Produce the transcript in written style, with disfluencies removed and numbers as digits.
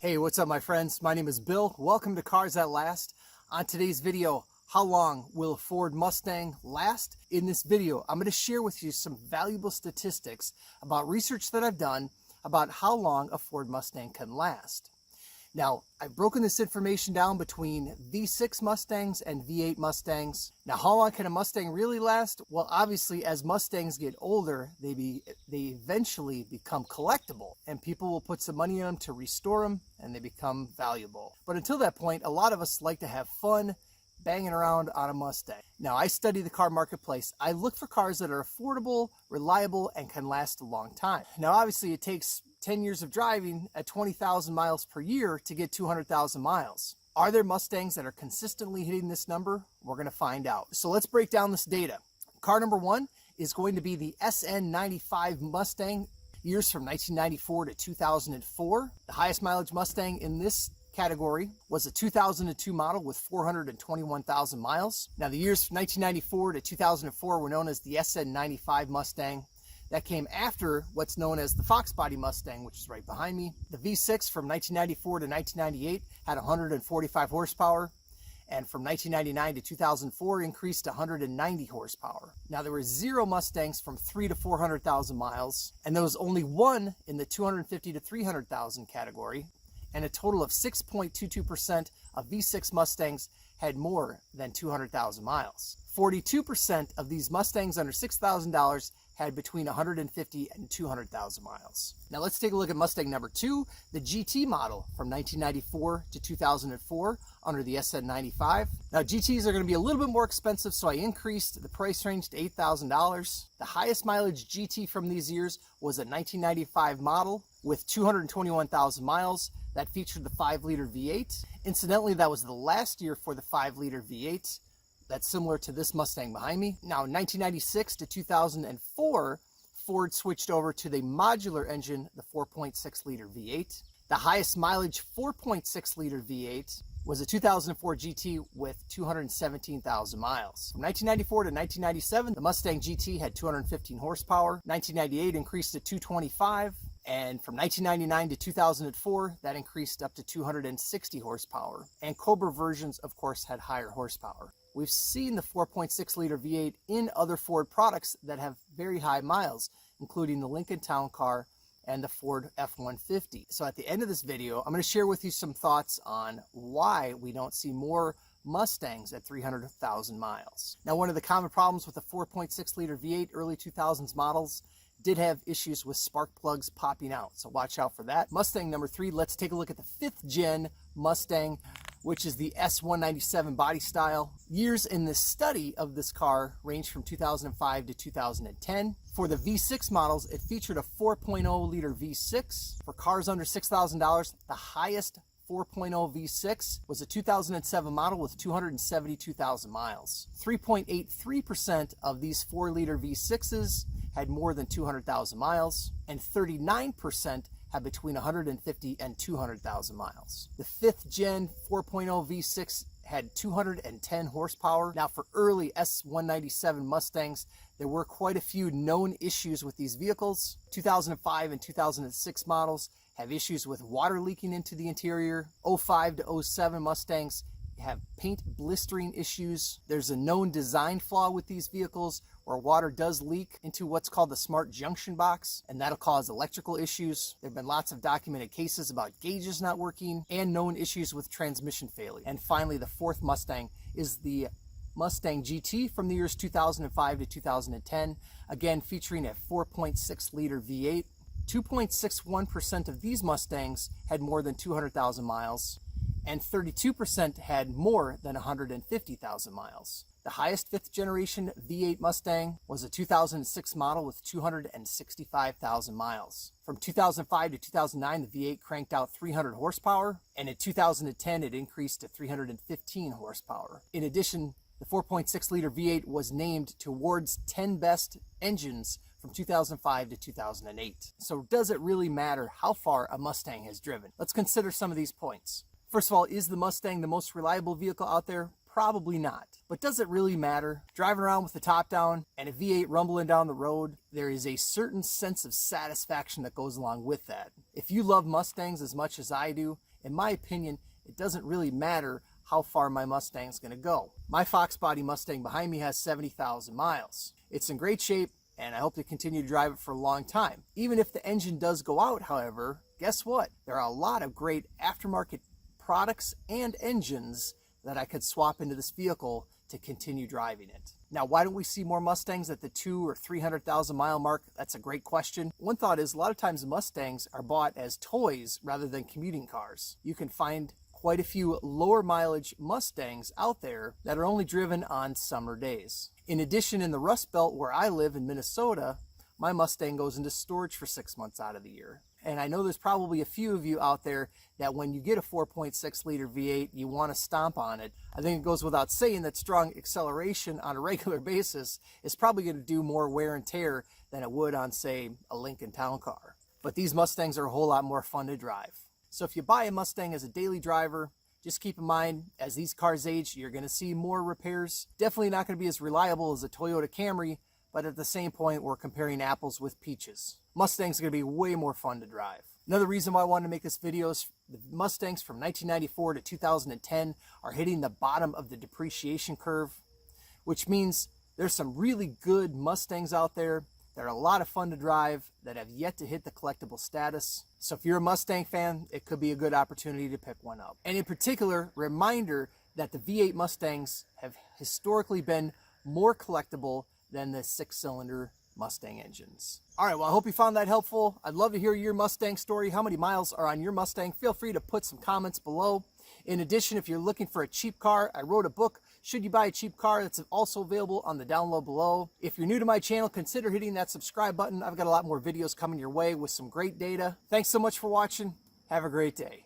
Hey, what's up my friends? My name is Bill. Welcome to Cars That Last. On today's video, how long will a Ford Mustang last? In this video, I'm going to share with you some valuable statistics about research that I've done about how long a Ford Mustang can last. Now, I've broken this information down between V6 Mustangs and V8 Mustangs. Now, how long can a Mustang really last? Well, obviously, as Mustangs get older, they eventually become collectible, and people will put some money in them to restore them, and they become valuable. But until that point, a lot of us like to have fun banging around on a Mustang. Now, I study the car marketplace. I look for cars that are affordable, reliable, and can last a long time. Now, obviously, it takes 10 years of driving at 20,000 miles per year to get 200,000 miles. Are there Mustangs that are consistently hitting this number? We're going to find out. So let's break down this data. Car number one is going to be the SN95 Mustang, years from 1994 to 2004. The highest mileage Mustang in this category was a 2002 model with 421,000 miles. Now, the years from 1994 to 2004 were known as the SN95 Mustang. That came after what's known as the Fox Body Mustang, which is right behind me. The V6 from 1994 to 1998 had 145 horsepower, and from 1999 to 2004 increased to 190 horsepower. Now, there were 0 Mustangs from 3 to 400,000 miles, and there was only one in the 250 to 300,000 category, and a total of 6.22% of V6 Mustangs had more than 200,000 miles. 42% of these Mustangs under $6,000 had between 150 and 200,000 miles. Now let's take a look at Mustang number 2, the GT model from 1994 to 2004 under the SN95. Now GTs are going to be a little bit more expensive, so I increased the price range to $8,000. The highest mileage GT from these years was a 1995 model with 221,000 miles that featured the 5-liter V8. Incidentally, that was the last year for the 5-liter V8. That's similar to this Mustang behind me. Now, in 1996 to 2004, Ford switched over to the modular engine, the 4.6-liter V8. The highest mileage 4.6-liter V8 was a 2004 GT with 217,000 miles. From 1994 to 1997, the Mustang GT had 215 horsepower. 1998 increased to 225. And from 1999 to 2004, that increased up to 260 horsepower. And Cobra versions, of course, had higher horsepower. We've seen the 4.6-liter V8 in other Ford products that have very high miles, including the Lincoln Town Car and the Ford F-150. So at the end of this video, I'm going to share with you some thoughts on why we don't see more Mustangs at 300,000 miles. Now, one of the common problems with the 4.6-liter V8 early 2000s models did have issues with spark plugs popping out, so watch out for that. Mustang number 3, let's take a look at the 5th gen Mustang, which is the S197 body style. Years in the study of this car range from 2005 to 2010. For the V6 models, it featured a 4.0-liter V6. For cars under $6,000, the highest 4.0 V6 was a 2007 model with 272,000 miles. 3.83% of these 4-liter V6s had more than 200,000 miles, and 39% had between 150 and 200,000 miles. The 5th gen 4.0 V6 had 210 horsepower. Now, for early S197 Mustangs, there were quite a few known issues with these vehicles. 2005 and 2006 models have issues with water leaking into the interior. 05 to 07 Mustangs have paint blistering issues. There's a known design flaw with these vehicles where water does leak into what's called the smart junction box, and that'll cause electrical issues. There have been lots of documented cases about gauges not working and known issues with transmission failure. And finally, the 4th Mustang is the Mustang GT from the years 2005 to 2010, again featuring a 4.6-liter V8. 2.61% of these Mustangs had more than 200,000 miles, and 32% had more than 150,000 miles. The highest 5th generation V8 Mustang was a 2006 model with 265,000 miles. From 2005 to 2009, the V8 cranked out 300 horsepower, and in 2010 it increased to 315 horsepower. In addition, the 4.6-liter V8 was named towards 10 best engines from 2005 to 2008. So does it really matter how far a Mustang has driven? Let's consider some of these points. First of all, is the Mustang the most reliable vehicle out there? Probably not. But does it really matter? Driving around with the top down and a V8 rumbling down the road, there is a certain sense of satisfaction that goes along with that. If you love Mustangs as much as I do, in my opinion, it doesn't really matter how far my Mustang's going to go. My Fox body Mustang behind me has 70,000 miles. It's in great shape, and I hope to continue to drive it for a long time. Even if the engine does go out, however, guess what? There are a lot of great aftermarket products and engines that I could swap into this vehicle to continue driving it. Now, why don't we see more Mustangs at the 200,000 or 300,000 mile mark? That's a great question. One thought is a lot of times Mustangs are bought as toys rather than commuting cars. You can find quite a few lower mileage Mustangs out there that are only driven on summer days. In addition, in the Rust Belt where I live in Minnesota, my Mustang goes into storage for 6 months out of the year. And I know there's probably a few of you out there that when you get a 4.6 liter V8, you want to stomp on it. I think it goes without saying that strong acceleration on a regular basis is probably going to do more wear and tear than it would on, say, a Lincoln Town Car. But these Mustangs are a whole lot more fun to drive. So if you buy a Mustang as a daily driver, just keep in mind, as these cars age, you're going to see more repairs. Definitely not going to be as reliable as a Toyota Camry, but at the same point, we're comparing apples with peaches. Mustangs are going to be way more fun to drive. Another reason why I wanted to make this video is the Mustangs from 1994 to 2010 are hitting the bottom of the depreciation curve, which means there's some really good Mustangs out there that are a lot of fun to drive that have yet to hit the collectible status. So if you're a Mustang fan, it could be a good opportunity to pick one up. And in particular, reminder that the V8 Mustangs have historically been more collectible than the 6-cylinder Mustang engines. All right, well, I hope you found that helpful. I'd love to hear your Mustang story. How many miles are on your Mustang? Feel free to put some comments below. In addition, if you're looking for a cheap car, I wrote a book, Should You Buy a Cheap Car? That's also available on the download below. If you're new to my channel, consider hitting that subscribe button. I've got a lot more videos coming your way with some great data. Thanks so much for watching. Have a great day.